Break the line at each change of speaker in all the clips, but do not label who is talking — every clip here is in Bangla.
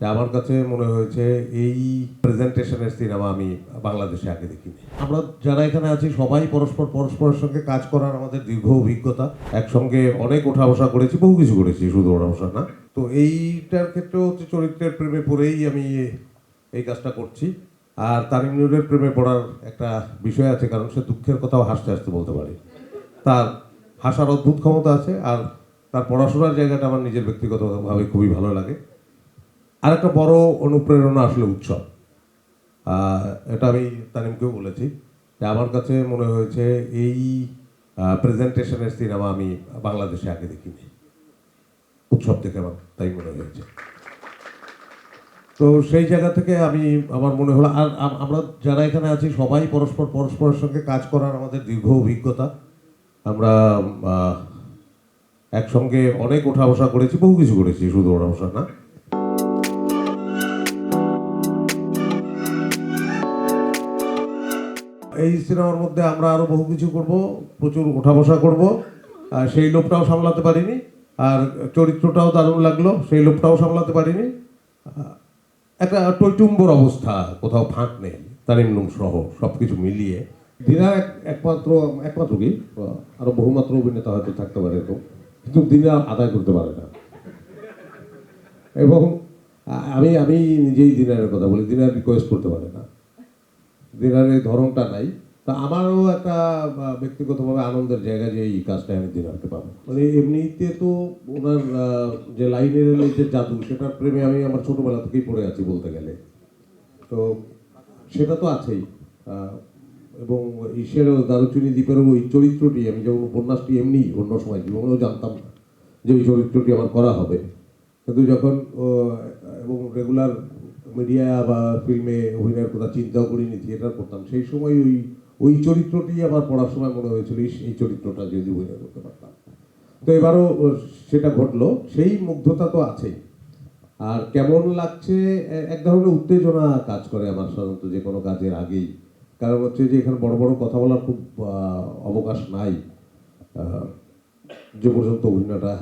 আমার কাছে মনে হয়েছে এই প্রেজেন্টেশনের সিনেমা আমি বাংলাদেশে আগে দেখিনি। আমরা যারা এখানে আছি সবাই পরস্পরের সঙ্গে কাজ করার আমাদের দীর্ঘ অভিজ্ঞতা, একসঙ্গে অনেক ওঠা বসা করেছি, বহু কিছু করেছি, শুধু ওঠা বসা না। তো এইটার ক্ষেত্রেও হচ্ছে চরিত্রের প্রেমে পড়েই আমি এই কাজটা করছি। আর তারিম নুরের প্রেমে পড়ার একটা বিষয় আছে, কারণ সে দুঃখের কথাও হাসতে হাসতে বলতে পারে। তার হাসার অদ্ভুত ক্ষমতা আছে, আর তার পড়াশোনার জায়গাটা আমার নিজের ব্যক্তিগতভাবে খুবই ভালো লাগে। আর একটা বড় অনুপ্রেরণা আসলে উৎসব। এটা আমি তানিমকেও বলেছি যে আমার কাছে মনে হয়েছে এই প্রেজেন্টেশনের সিনেমা আমি বাংলাদেশে আগে দেখিনি। উৎসব থেকে আমার তাই মনে হয়েছে। তো সেই জায়গা থেকে আমার মনে হলো, আর আমরা যারা এখানে আছি সবাই পরস্পরের সঙ্গে কাজ করার আমাদের দীর্ঘ অভিজ্ঞতা। আমরা একসঙ্গে অনেক ওঠা বসা করেছি, বহু কিছু করেছি, শুধু ওঠা বসা না। এই সিনেমার মধ্যে আমরা আরো বহু কিছু করব, প্রচুর ওঠা বসা করব। সেই লোভটাও সামলাতে পারিনি, আর চরিত্রটাও দারুণ লাগলো, সেই লোভটাও সামলাতে পারিনি। একটা টৈটুম্বর অবস্থা, কোথাও ফাঁক নেই, তারিম নুম সহ সবকিছু মিলিয়ে। দিনার একমাত্র কি, আরো বহুমাত্র অভিনেতা হয়তো থাকতে পারে এরকম, কিন্তু দিনার আদায় করতে পারে না। এবং আমি নিজেই দিনারের কথা বলি, দিনার রিকোয়েস্ট করতে পারে না, দিনার এই ধরনটা নাই। তা আমারও একটা ব্যক্তিগতভাবে আনন্দের জায়গা যে এই কাজটা আমি দিনারকে পাবো। মানে এমনিতে তো ওনার যে লাইনের যে জাদু, সেটার প্রেমে আমি আমার ছোটবেলা থেকেই পড়ে আছি বলতে গেলে। তো সেটা তো আছেই। এবং ঈশ্বরের দারুচিনি দ্বীপেরও ওই চরিত্রটি, আমি যেমন উপন্যাসটি এমনি অন্য সময় জীবনেও জানতাম না যে ওই চরিত্রটি আমার করা হবে, কিন্তু যখন এবং রেগুলার মিডিয়া বা ফিল্মে অভিনয়ের কথা চিন্তাও করিনি, থিয়েটার করতাম, সেই সময় ওই চরিত্রটি আমার পড়ার সময় মনে হয়েছিল এই চরিত্রটা যদি অভিনয় করতে পারতাম। তো এবারও সেটা ঘটলো, সেই মুগ্ধতা তো আছেই। আর কেমন লাগছে, এক ধরনের উত্তেজনা কাজ করে আমার সাধারণত যে কোনো কাজের আগেই। কারণ হচ্ছে যে এখানে বড় বড় কথা বলার খুব অবকাশ নাই, যে পর্যন্ত অভিনয়টা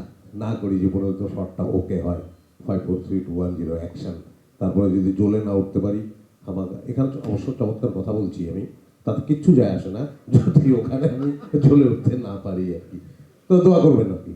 না করি, যে পর্যন্ত শটটা ওকে হয়, 5 4 3 2 1 0 অ্যাকশন, তারপরে যদি জ্বলে না উঠতে পারি আমার এখানে অবশ্য চমৎকার কথা বলছি আমি, তাতে কিচ্ছু যায় আসে না যদি ওখানে আমি জ্বলে উঠতে না পারি আর কি। তো দোয়া করবেন আর কি।